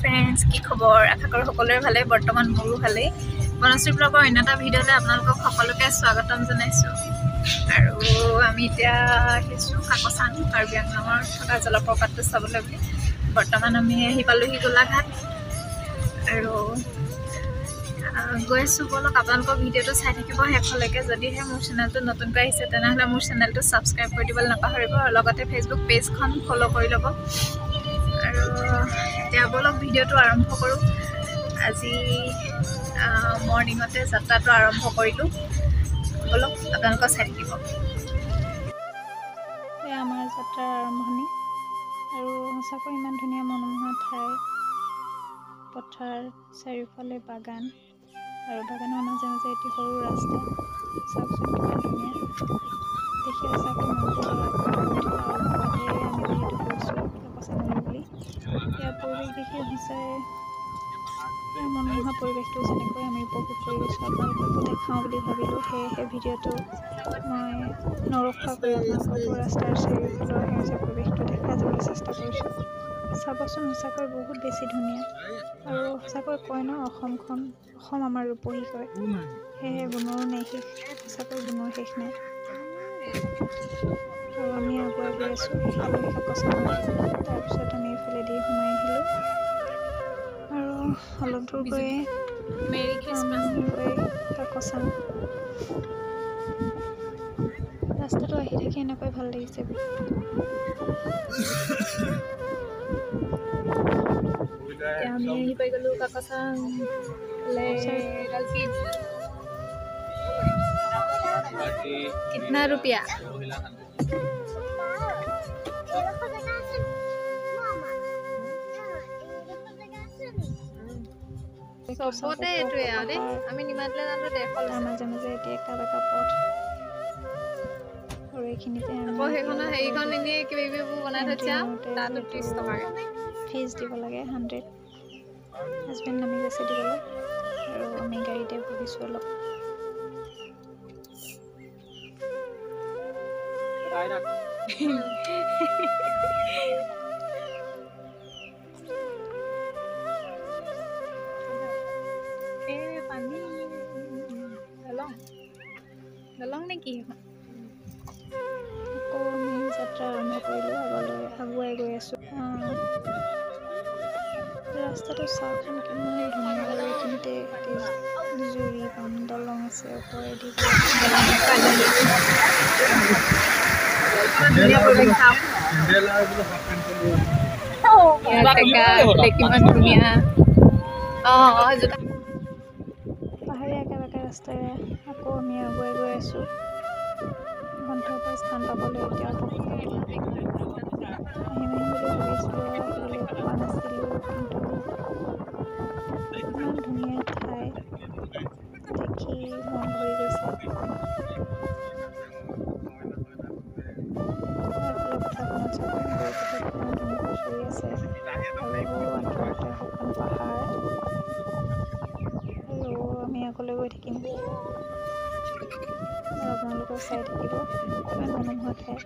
Friends, কি খবৰ? আশা কৰোঁ সকলোৰে ভালে। বৰ্তমান মোৰো ভালেই। বনশ্ৰী ব্লগৰ অন্য এটা ভিডিঅ'লৈ আপোনালোকক সকলোকে স্বাগতম জনাইছোঁ। আৰু আমি এতিয়া আহিছোঁ কাকচাং কাৰ্বি আংলঙৰ থকা জলপ্ৰপাতটো চাবলৈ বুলি। বৰ্তমান আমি আহি পালোহি গোলাঘাট আৰু গৈ আছোঁ। বলক আপোনালোকৰ ভিডিঅ'টো চাই থাকিব শেষলৈকে। যদিহে মোৰ চেনেলটো নতুনকৈ আহিছে তেনেহ'লে মোৰ চেনেলটো ছাবস্ক্ৰাইব কৰি দিবলৈ নাপাহৰিব আৰু লগতে ফেচবুক পেজখন ফ'ল' কৰি ল'ব। আৰু এতিয়া বলক ভিডিঅ'টো আৰম্ভ কৰোঁ। আজি মৰ্ণিঙতে যাত্ৰাটো আৰম্ভ কৰিলোঁ। বলক আপোনালোকে চাই থাকিব। এয়া আমাৰ যাত্ৰাৰ আৰম্ভণি আৰু সঁচাকৈ ইমান ধুনীয়া মনোমোহা ঠাই, পথাৰ, চাৰিওফালে বাগান আৰু বাগানৰ মাজে মাজে এটি সৰু ৰাস্তা। চাওকচোন কিমান ধুনীয়া দেখি, সঁচাকৈ মনটো আকৰ্ষিত কৰি তোলে। আৰু ভবাতে আমি যিহেতু গৈছোঁ কাকচাঙলৈ বুলি, ইয়াৰ পৰিৱেশ দেখি সঁচাই ইয়াৰ মনোমোহা পৰিৱেশটো যেনেকৈ আমি উপভোগ কৰি গৈছোঁ আপোনালোককো দেখাওঁ বুলি ভাবিলোঁ। সেয়েহে ভিডিঅ'টো মই নৰখোৱাকৈ আপোনালোককো ৰাস্তাৰ চাৰিওফালৰ সেউজীয়া পৰিৱেশটো দেখাই যাবলৈ চেষ্টা কৰিছোঁ। চাবচোন, সঁচাকৈ বহুত বেছি ধুনীয়া। আৰু সঁচাকৈ কয় ন, অসম আমাৰ ৰূপহী কয়, সেয়েহে গুণৰো নাই শেষ। সঁচাকৈ গুণৰ শেষ নাই। আৰু আমি আগুৱাই গৈ আছোঁ, পালোহি কাকচাঙলৈ। তাৰপিছত আমি এইফালেদি সোমাই আহিলোঁ আৰু অলপ দূৰ গৈয়ে কাকচাং। ৰাস্তাটো আহি থাকি এনেকৈ ভাল লাগিছে। এতিয়া আমি আহি পাই গ'লোঁ কাকচাং। कितना रुपया? চবতে এইটোৱে আৰু দেই, আমি নিমাতিলে জানো 150 তাৰ মাজে মাজে এতিয়া একা বেকা পথ আৰু এইখিনিতে সেইখন এনেই কিবা কিবিবোৰ বনাই থৈছে আৰু তাতো 30 টকাকৈ ফিজ দিব লাগে 100। হাজবেণ্ড নামি গৈছে দিবলৈ আৰু আমি গাড়ীতে বহিছোঁ অলপ। পানী দলং নেকি এখন? আকৌ আমি যাত্ৰা আৰম্ভ কৰিলোঁ, আগলৈ আগুৱাই গৈ আছোঁ। ৰাস্তাটো চাওকচোন কিমান ধুনীয়া। আৰু এইখিনিতে জুৰি পাম দলং আছে ওপৰেদি কিমান ধুনীয়া। পাহাৰীয়া একা বেকা ৰাস্তাৰে আকৌ আমি আগুৱাই গৈ আছোঁ গন্তব্য স্থান পাবলৈ। এতিয়া বহুত বাকী। আহিম বুলি ভাবিছিলোঁ, আহিবলৈ পোৱা নাছিলোঁ, কিন্তু ইমান ধুনীয়া ঠাই দেখি মন ভৰি গৈছে। এইফালে পথাৰখনত চাওক, গৰুকেইটা কিমান ধুনীয়াকৈ চৰি আছে আৰু আঁতৰতে সেইখন পাহাৰ। আৰু আমি আগলৈ গৈ থাকিম আৰু আপোনালোকেও চাই থাকিব কিমান মনোমোহা ঠাই।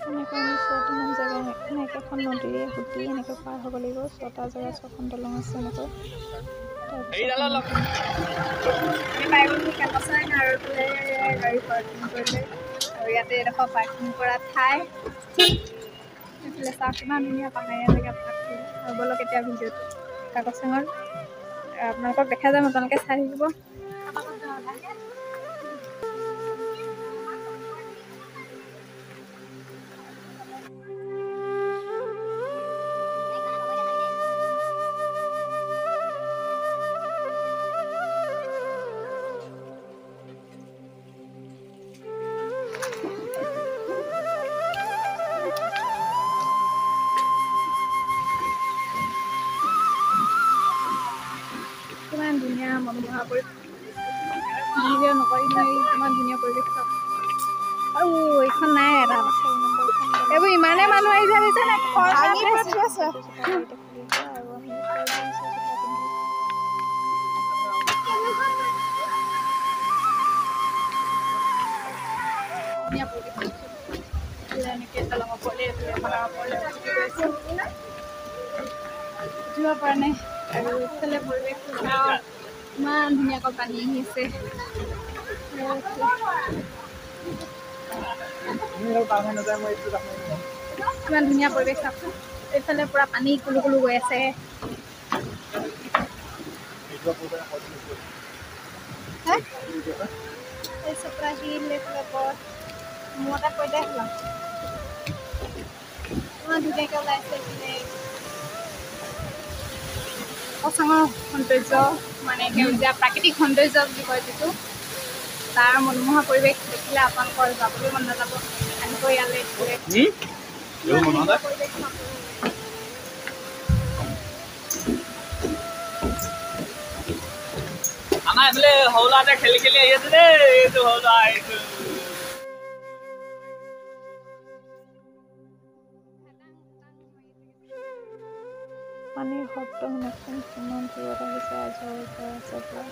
এনেকৈ আমি 6টামান জেগা একেখন নদীৰে সুতি এনেকৈ পাৰ হ'ব লাগিব। 6টা জেগা 6খন দলং আছে এনেকৈ। তাৰপিছত আৰু গাড়ী পাৰ্কিং কৰিলে আৰু ইয়াতে এডোখৰ পাৰ্কিং কৰা ঠাই। এইফালে চাওক কিমান ধুনীয়া পাহাৰীয়া জেগা ভাগ কৰিলে। আৰু বলক এতিয়া ভিডিঅ'টো কাকচাঙৰ আপোনালোকক দেখা যাম, আপোনালোকে চাই থাকিব। কিমান ধুনীয়া মনোমোহা পৰিৱেশ ভিডিঅ' নকৰি কিমান ধুনীয়া পৰিৱেশ চাওক আৰু এইখন নাই এটা এইবোৰ ইমানে মানুহ আহিছে আহিছে নে উঠিব পৰা নাই আৰু ইফালে পৰিৱেশ ইমান ধুনীয়াকৈ পানী আহিছে কিমান ধুনীয়া পৰিৱেশ চাওকচোন এইফালে পুৰা পানী কুলু কুলু গৈ আছে পুৰা শিল এইফালে ওপৰত মোৰ এটা কৈ দে ইমান ধুনীয়াকৈ ওলাইছে এইফালে অচাঙৰ সৌন্দৰ্য মানে সেউজীয়া প্ৰাকৃতিক সৌন্দৰ্য বুলি কয় যিটো তাৰ মনোমোহা পৰিৱেশ দেখিলে আপোনালোকৰ যাবলৈ মন নাযাব আনিকৈ ইয়ালৈ আমাৰ এইফালে সৰু ল'ৰা খেলি খেলি আহি আছে দেই এইটো সৰু ল'ৰা এইটো পানীৰ শব্দ শুনকচোন কিমান দূৰত আহিছে আজৰৰ পৰা আছে পৰা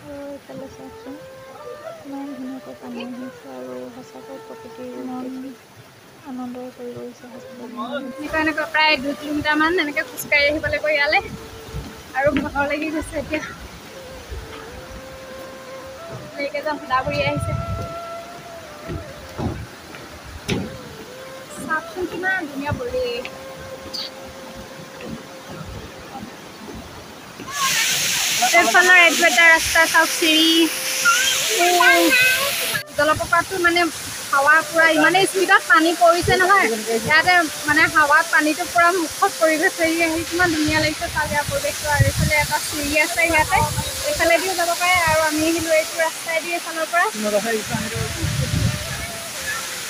আৰু এইফালে চাওকচোন ইমান ধুনীয়াকৈ পানী আহিছে আৰু সঁচাকৈ প্ৰকৃতিৰ দেখি আনন্দই কৰি কৰিছে এনেকুৱা প্ৰায় 2 কিলোমিটাৰমান এনেকৈ খোজকাঢ়ি আহিব লাগিব ইয়ালৈ আৰু ভাগৰ লাগি গৈছে এতিয়া এইকেইজন সদাবৰী আহিছে চাওকচোন কিমান ধুনীয়া পৰিৱেশ এইফালৰ এইটো এটা ৰাস্তা চাওক চিৰি জলপ্ৰপাতটো মানে হাৱা পুৰা ইমানেই স্পীডত পানী পৰিছে নহয় ইয়াতে মানে হাৱাত পানীটো পুৰা মুখত পৰিৱেশ হৈ আহি কিমান ধুনীয়া লাগিছে চাওক ইয়াৰ পৰিৱেশটো আৰু এইফালে এটা চিৰি আছে ইয়াতে এইফালেদিও যাব পাৰে আৰু আমি আহিলোঁ এইটো ৰাস্তাইদি এইফালৰ পৰা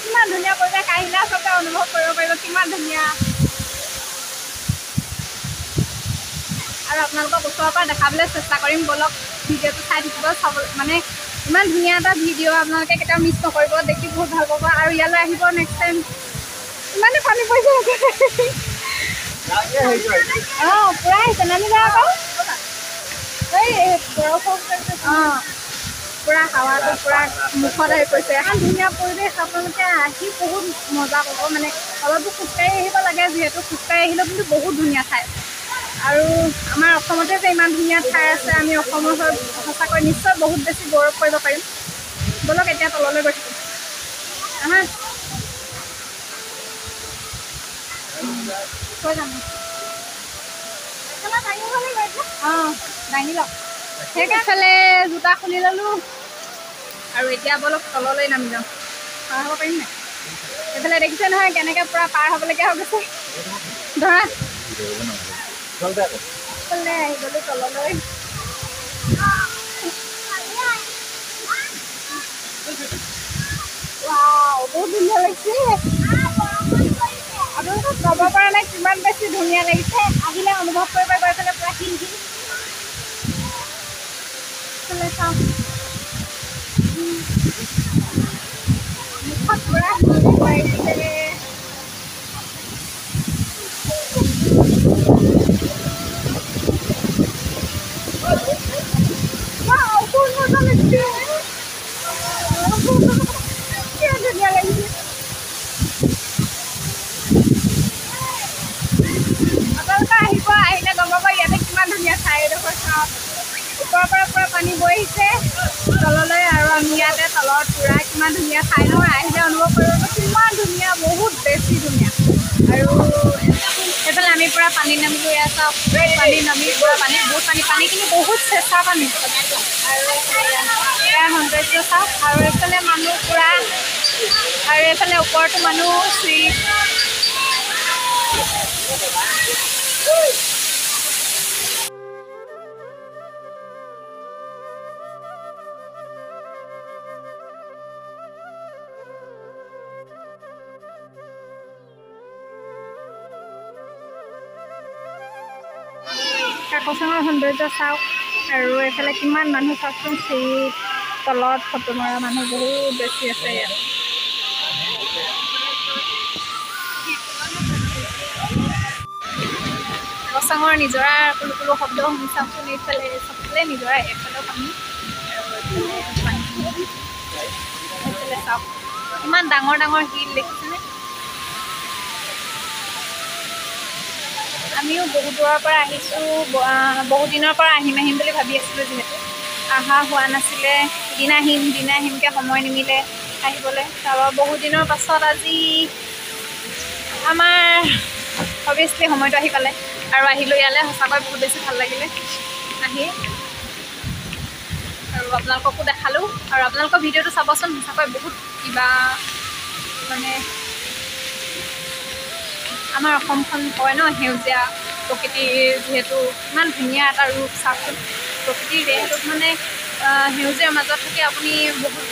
কিমান ধুনীয়া পৰিৱেশ আহিলে আচলতে অনুভৱ কৰিব পাৰিব কিমান ধুনীয়া আৰু আপোনালোকক ওচৰৰ পৰা দেখাবলৈ চেষ্টা কৰিম বলক ভিডিঅ'টো চাই থাকিব চাব মানে ইমান ধুনীয়া এটা ভিডিঅ' আপোনালোকে কেতিয়াও মিছ নকৰিব দেখি বহুত ভাল পাব আৰু ইয়ালৈ আহিব নেক্সট টাইম ইমানে পানী পৰিছে অঁ পূৰা আহিছে নামি যাওঁ আকৌ এই বৰফৰ অঁ পুৰা হাৱাটো পুৰা মুখত আহি পৰিছে এখন ধুনীয়া পৰিৱেশ আপোনালোকে আহি বহুত মজা পাব মানে অলপো খোজকাঢ়ি আহিব লাগে যিহেতু খোজকাঢ়ি আহিলেও কিন্তু বহুত ধুনীয়া ঠাই আৰু আমাৰ অসমতে যে ইমান ধুনীয়া ঠাই আছে আমি অসমৰ হৈ সঁচাকৈ নিশ্চয় বহুত বেছি গৌৰৱ কৰিব পাৰিম বলক এতিয়া তললৈ গৈ থাকিম আহা কৈ যাম অঁ দাঙি লওক সেইকাৰণে জোতা খুলি ল'লোঁ আৰু এতিয়া বলক তললৈ নামি যাওঁ পাৰ হ'ব পাৰিম নাই এইফালে দেখিছে নহয় কেনেকৈ পূৰা পাৰ হ'বলগীয়া হৈ গৈছে ধৰা আহি গ'লোঁ তললৈ বহুত ধুনীয়া লাগিছে আপোনালোকক ক'ব পৰা নাই কিমান বেছি ধুনীয়া লাগিছে আহিলে অনুভৱ কৰিব পাৰিব এইফালে পূৰা শিল শিল এইফালে চাওক মুখত পূৰা আহিছে ধুনীয়া লাগিছে আপোনালোকে আহিব আহিলে গম পাব ইয়াতে কিমান ধুনীয়া ঠাই এডোখৰ চাওক ওপৰৰ পৰা পুৰা পানী বৈ আহিছে তললৈ আৰু আমি ইয়াতে তলত পুৰা কিমান ধুনীয়া ঠাই নহয় আহিলে অনুভৱ কৰিব কিমান ধুনীয়া বহুত বেছি ধুনীয়া আৰু এইফালে আমি পুৰা পানী নামিলোঁ ইয়াত চাওক পানী নামি পুৰা পানী বহুত পানীখিনি বহুত চেঁচা পানী আৰু ইয়াৰ সৌন্দৰ্য চাওক আৰু এইফালে মানুহ পুৰা আৰু এইফালে ওপৰতো মানুহ শ্ৰী কাকচাঙৰ সৌন্দৰ্য চাওক আৰু এইফালে কিমান মানুহ চাওকচোন, চিৰিত তলত ফটো মৰা মানুহ বহুত বেছি আছে ইয়াত। কাকচাঙৰ নিজৰা কুলু কুলু শব্দ শুনি চাওকচোন, এইফালে চবফালে নিজৰা, এইফালেও পানী আৰু এইফালে চাওক ইমান ডাঙৰ ডাঙৰ শিল দেখিছেনে? আমিও বহুত দূৰৰ পৰা আহিছোঁ, বহুত দিনৰ পৰা আহিম বুলি ভাবি আছিলোঁ, যিহেতু অহা হোৱা নাছিলে। দিনা আহিমকৈ সময় নিমিলে আহিবলৈ। তাৰপৰা বহুত দিনৰ পাছত আজি আমাৰ অভিয়াছলি সময়টো আহি পালে আৰু আহিলোঁ ইয়ালৈ। সঁচাকৈ বহুত বেছি ভাল লাগিলে আহি, আৰু আপোনালোককো দেখালোঁ। আৰু আপোনালোকৰ ভিডিঅ'টো চাবচোন, সঁচাকৈ বহুত কিবা মানে আমাৰ অসমখন কয় ন সেউজীয়া প্ৰকৃতিৰ, যিহেতু ইমান ধুনীয়া এটা ৰূপ চাওকচোন প্ৰকৃতিৰ দেহটোত, মানে সেউজীয়াৰ মাজত থাকি আপুনি বহুত।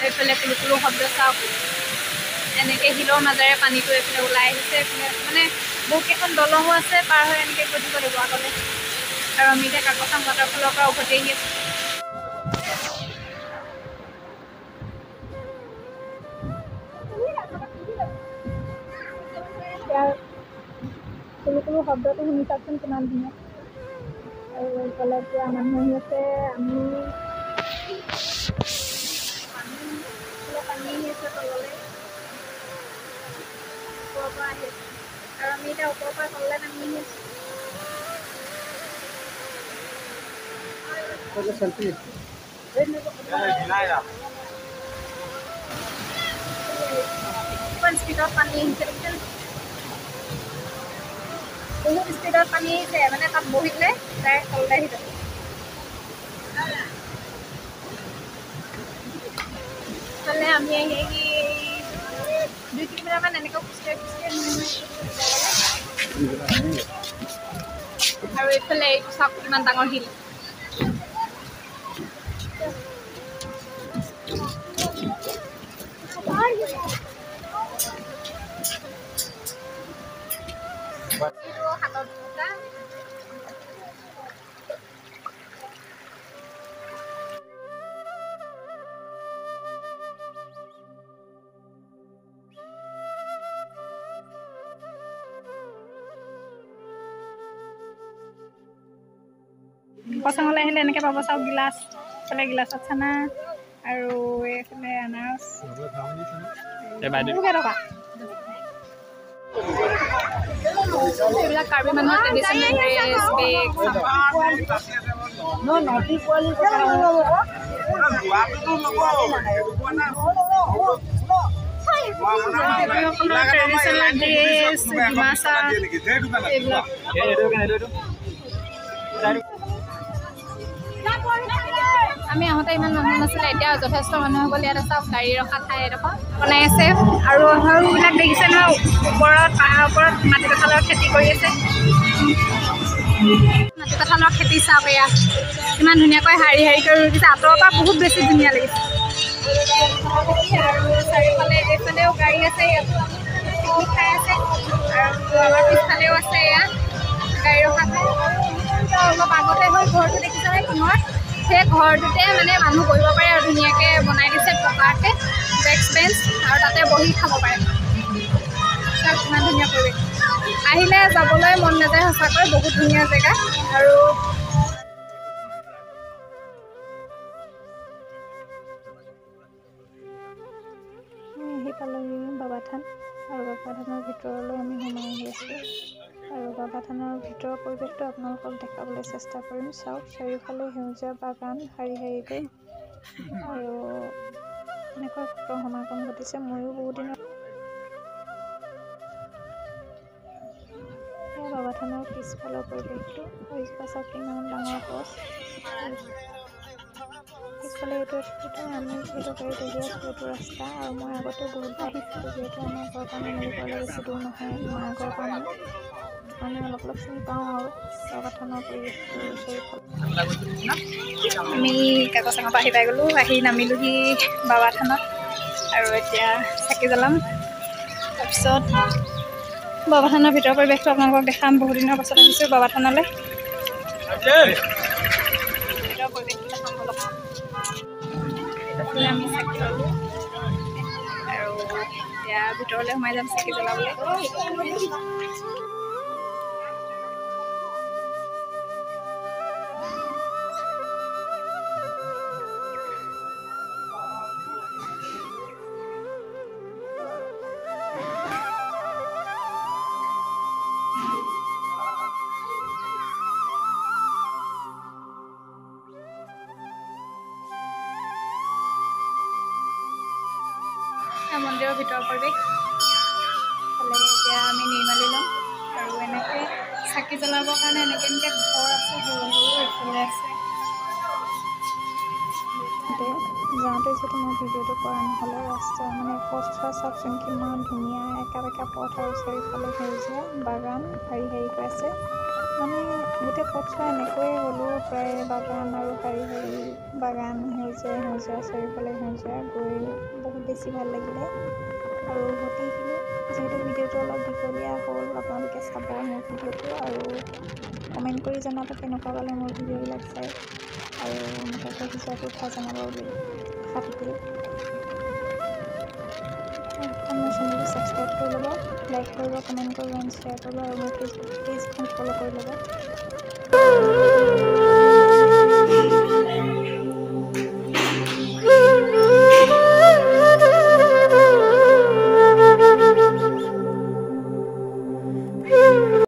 এইফালে কুলু কুলু শব্দ চাওক, এনেকৈ শিলৰ মাজেৰে পানীটো এইফালে ওলাই আহিছে। এইফালে মানে বহুতকেইখন দলঙো আছে, পাৰ হৈ এনেকৈ গৈ থাকিব লাগিব আগলৈ। আৰু আমি এতিয়া কাকচাং ৱাটাৰফলৰ পৰা উভতি আহি আছোঁ। ইয়াৰ কুলু কুলু শব্দটো শুনি চাওকচোন কিমান ধুনীয়া। আৰু এইফালে পুৰা মানুহ আহি আছে, আমি পানী আহি আছে তললৈ, ওপৰৰ পৰা আহি আছে। আৰু আমি এতিয়া ওপৰৰ পৰা তললৈ নামি আহি আছোঁ। কিমান স্পীডত পানী আহিছে দেখিছেনে? বহুত স্পীডত পানী আহিছে, মানে তাত বহিলে ডাইৰেক্ট তললৈ আহি যাব। ইফালে আমি আহি 2 কিলোমিটাৰমান এনেকৈ খোজকাঢ়ি আৰু এইফালে এইটো চাওক কিমান ডাঙৰ শিল। কাকচাঙলৈ আহিলে এনেকৈ পাব চাওক গিলাচ, এইফালে গিলাচত চানা আৰু এইফালে আনাৰস। এইবিলাক কাৰ্বি মানুহৰ ট্ৰেডিশ্যনেল ড্ৰেছ, বেগ। ট্ৰেডিশ্যনেল ড্ৰেছ, ডিমাচা, এইবিলাক। আমি আহোঁতে ইমান মানুহ নাছিলে, এতিয়া যথেষ্ট মানুহ হৈ গ'ল। ইয়াতে চাওক গাড়ী ৰখা ঠাই এডোখৰ বনাই আছে, আৰু সৰুবিলাক দেখিছে ন, ওপৰত পাহাৰৰ ওপৰত মাটি কঁঠালৰ খেতি কৰি আছে। মাটি কঁঠালৰ খেতি চাওক, এয়া ইমান ধুনীয়াকৈ শাৰী শাৰীকৈ ৰুই দিছে। আঁতৰৰ পৰা বহুত বেছি ধুনীয়া লাগিছে। আৰু চাৰিওফালে এইফালেও গাড়ী আছে, ইয়াতো পিকনিক খাই আছে। আৰু আমাৰ পিছফালেও আছে এয়া গাড়ী ৰখা ঠাই। অলপ আগতে হ'ল ঘৰটো দেখিছেনে কিহৰ? সেই ঘৰটোতে মানে মানুহ বহিব পাৰে আৰু ধুনীয়াকৈ বনাই দিছে পকাকৈ ডেস্ক বেঞ্চ, আৰু তাতে বহি খাব পাৰে। চাওক কিমান ধুনীয়া পৰিৱেশ, আহিলে যাবলৈ মন নাযায় সঁচাকৈ, বহুত ধুনীয়া জেগা। আৰু আহি পালোহি বাবা থান, আৰু বাবা থানৰ ভিতৰলৈ আমি সোমাই আহি আছোঁ। আৰু বাবা থানৰ ভিতৰৰ পৰিৱেশটো আপোনালোকক দেখাবলৈ চেষ্টা কৰিম। চাওক চাৰিওফালে সেউজীয়া বাগান শাৰী শাৰীকৈ, আৰু এনেকুৱা ফটো সমাগম ঘটিছে। ময়ো বহুত দিনৰ বাবা থানৰ পিছফালৰ পৰিৱেশটো, চাওক কিমান ডাঙৰ গছ। পিছফালে এইটো আমি যিহেতু গাড়ীত আহি আছোঁ, এইটো ৰাস্তা। আৰু মই আগতে বহুত আহিছিলোঁ, যিহেতু আমাৰ ঘৰৰ পৰা নুমলীগড়লৈ বেছি দূৰ নহয়, মাৰ ঘৰৰ পৰা আমি অলপ চিনি পাওঁ আৰু বাবা থানৰ পৰিৱেশটো চাৰিওফালে। আমি কাকচাঙৰ পৰা আহি পাই গ'লোঁ, আহি নামিলোহি বাবা থানত, আৰু এতিয়া চাকি জ্বলাম। তাৰপিছত বাবা থানৰ ভিতৰৰ পৰিৱেশটো আপোনালোকক দেখাম। বহুত দিনৰ পাছত আহিছোঁ বাবা থানলৈ। আমি চাকি ল'লোঁ আৰু এতিয়া ভিতৰলৈ সোমাই যাম চাকি জ্বলাবলৈ। মন্দিৰৰ ভিতৰৰ পৰিৱেশ হ'লে এতিয়া আমি নিৰ্মালি ল'ম আৰু এনেকৈ চাকি জ্বলাবৰ কাৰণে এনেকৈ ঘৰ আছে, সৰু সৰু এইফালে আছে। যাওঁতে যিহেতু মই ভিডিঅ'টো কৰা নহ'লে ৰাস্তা মানে পথছোৱা চাওকচোন কিমান ধুনীয়া একা বেকা পথ আৰু চাৰিওফালে সেউজীয়া বাগান শাৰী শাৰীকৈ আছে। মানে গোটেই পথছোৱা এনেকৈয়ে গ'লোঁ প্ৰায় বাগান আৰু শাৰী শাৰী বাগান সেউজীয়া সেউজীয়া চাৰিওফালে সেউজীয়া গৈ বহুত বেছি ভাল লাগিলে আৰু উভতি আহিলোঁ। যিহেতু ভিডিঅ'টো অলপ দীঘলীয়া হ'ল আপোনালোকে চাব মোৰ ভিডিঅ'টো আৰু কমেণ্ট কৰি জনাব কেনেকুৱা পালে মোৰ ভিডিঅ'বিলাক চাই আৰু মোক আকৌ সিজোৱাটো উঠাই জনাব বুলি আশা থাকিল। মোৰ চেনেলটো ছাবস্ক্ৰাইব কৰি ল'ব, লাইক কৰিব, কমেণ্ট কৰিব, এণ্ড শ্বেয়াৰ কৰিব আৰু মোৰ ফেচবুক পেজখন ফ'ল' কৰি ল'ব।